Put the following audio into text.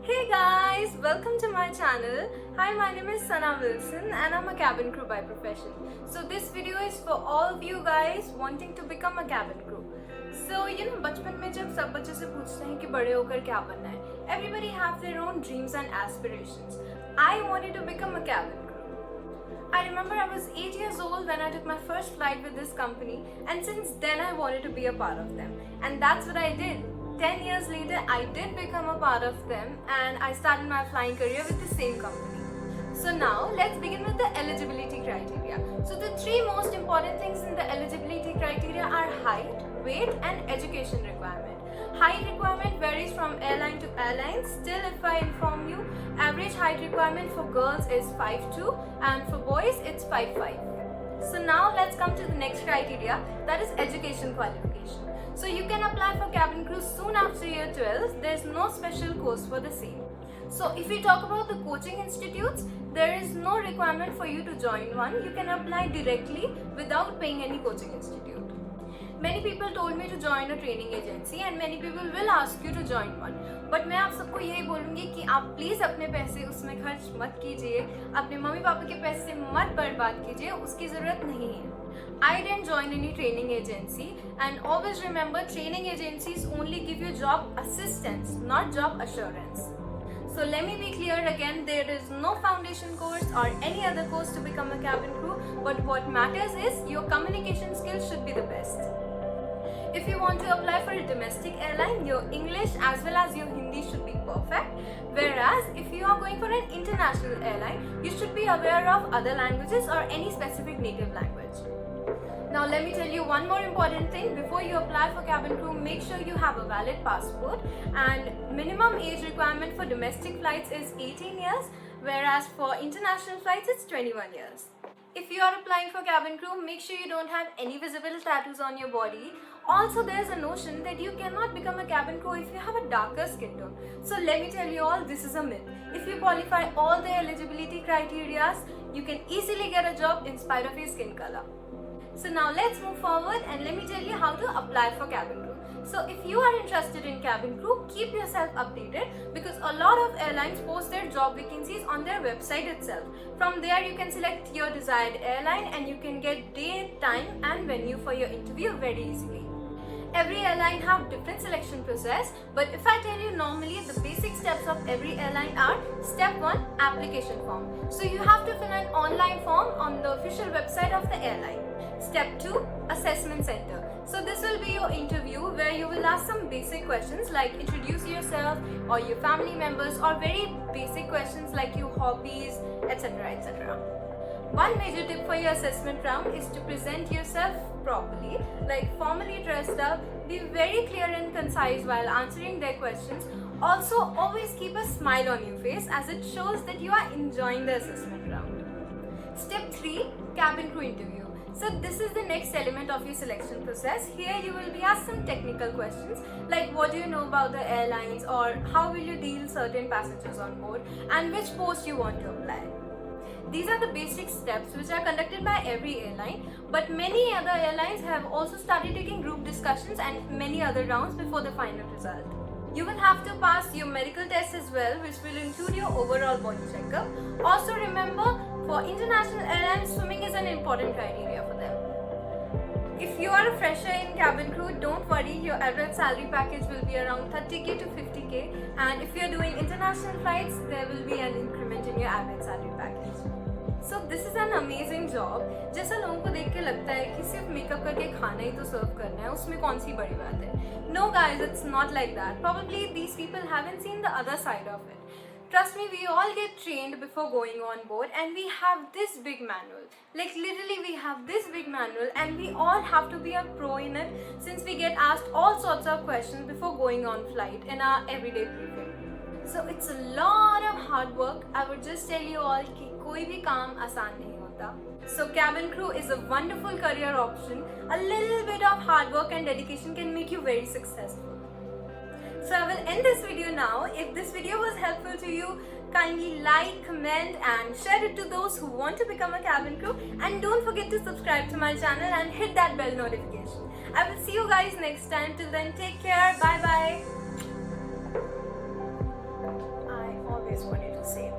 Hey guys, welcome to my channel. Hi, my name is Sana Wilson and I'm a cabin crew by profession. So this video is for all of you guys wanting to become a cabin crew. So बचपन में जब सब बच्चे से पूछते हैं कि बड़े होकर क्या बनना है, everybody have their own dreams and aspirations. I wanted to become a cabin crew. I remember I was 8 years old when I took my first flight with this company, and since then I wanted to be a part of them. And that's what I did. 10 years later, I did become a part of them and I started my flying career with the same company. So now, let's begin with the eligibility criteria. So the three most important things in the eligibility criteria are height, weight and education requirement. Height requirement varies from airline to airline. Still, if I inform you, average height requirement for girls is 5'2" and for boys it's 5'5". So now let's come to the next criteria, that is education qualification. So you can apply for cabin crew soon after year 12. There is no special course for the same. So if we talk about the coaching institutes, there is no requirement for you to join one. You can apply directly without paying any coaching institute. Many people told me to join a training agency and many people will ask you to join one. But मैं आप सबको यही बोलूँगी कि आप please अपने पैसे उसमें खर्च मत कीजिए, अपने मम्मी पापा के पैसे मत बर्बाद कीजिए, उसकी ज़रूरत नहीं है. I didn't join any training agency, and always remember training agencies only give you job assistance, not job assurance. So let me be clear again, there is no foundation course or any other course to become a cabin crew, but what matters is your communication skills should be the best. If you want to apply for a domestic airline, your English as well as your Hindi should be perfect. Whereas if you are going for an international airline, you should be aware of other languages or any specific native language. Now let me tell you one more important thing. Before you apply for cabin crew, make sure you have a valid passport, and minimum age requirement for domestic flights is 18 years, whereas for international flights it's 21 years. If you are applying for cabin crew, make sure you don't have any visible tattoos on your body. Also, there's a notion that you cannot become a cabin crew if you have a darker skin tone. So let me tell you all, this is a myth. If you qualify all the eligibility criteria, you can easily get a job in spite of your skin color. So now let's move forward and let me tell you how to apply for cabin crew. So if you are interested in cabin crew, keep yourself updated because a lot of airlines post their job vacancies on their website itself. From there you can select your desired airline and you can get date, time and venue for your interview very easily. Every airline have different selection process, but if I tell you normally the basic steps of every airline are: step 1, application form. So you have to fill an online form on the official website of the airline. Step 2, assessment center. So this will be your interview where you will ask some basic questions like introduce yourself or your family members, or very basic questions like your hobbies, etc. etc. One major tip for your assessment round is to present yourself properly, like formally dressed up, be very clear and concise while answering their questions. Also, always keep a smile on your face as it shows that you are enjoying the assessment round. Step 3, cabin crew interview. So this is the next element of your selection process. Here you will be asked some technical questions like what do you know about the airlines, or how will you deal certain passengers on board, and which post you want to apply. These are the basic steps which are conducted by every airline, but many other airlines have also started taking group discussions and many other rounds before the final result. You will have to pass your medical test as well, which will include your overall body checkup. Also remember, for international airlines, swimming is an important criteria for them. If you are a fresher in cabin crew, don't worry, your average salary package will be around 30k to 50k, and if you are doing international flights, there will be an increment in your average salary package. So this is an amazing job. जैसा लोगों को देख के लगता है कि सिर्फ makeup करके खाना ही तो सर्व करना है, उसमें कौन सी बड़ी बात है. No guys, it's not like that. Probably these people haven't seen the other side of it. Trust me, we all get trained before going on board, and we have this big manual. Like literally we have this big manual and we all have to be a pro in it, since we get asked all sorts of questions before going on flight in our everyday briefing. So it's a lot of hard work. I would just tell you all कि कोई भी काम आसान नहीं होता. So cabin crew is a wonderful career option. A little bit of hard work and dedication can make you very successful. So I will end this video now. If this video was helpful to you, kindly like, comment and share it to those who want to become a cabin crew. And don't forget to subscribe to my channel and hit that bell notification. I will see you guys next time. Till then, take care. Bye bye. just wanted to say